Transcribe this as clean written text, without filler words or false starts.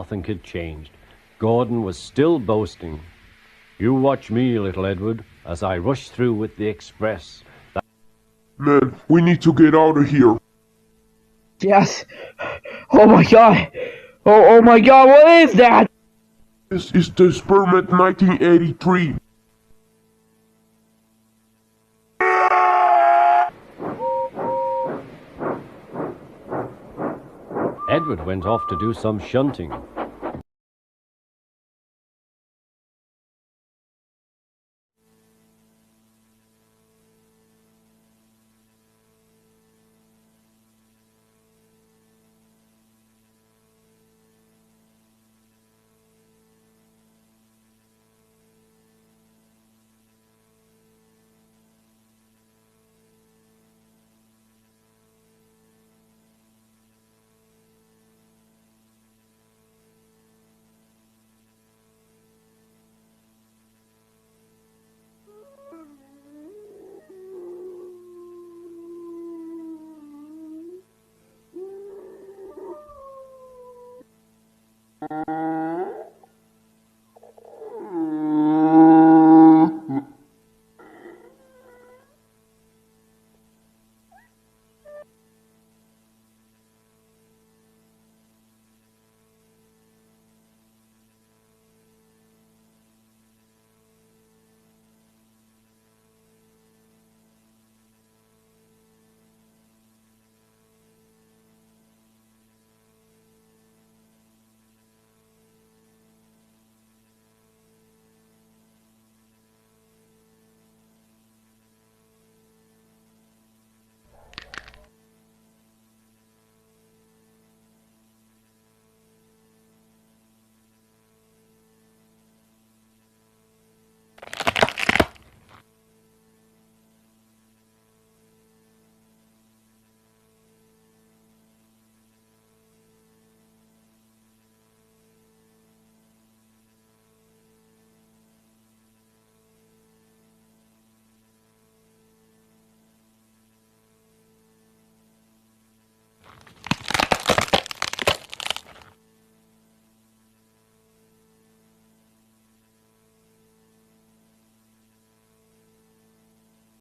nothing had changed. Gordon was still boasting. "You watch me, little Edward, as I rush through with the express." Man, we need to get out of here. Yes. Oh my god. Oh my god, what is that? This is the Experiment 1983. Edward went off to do some shunting.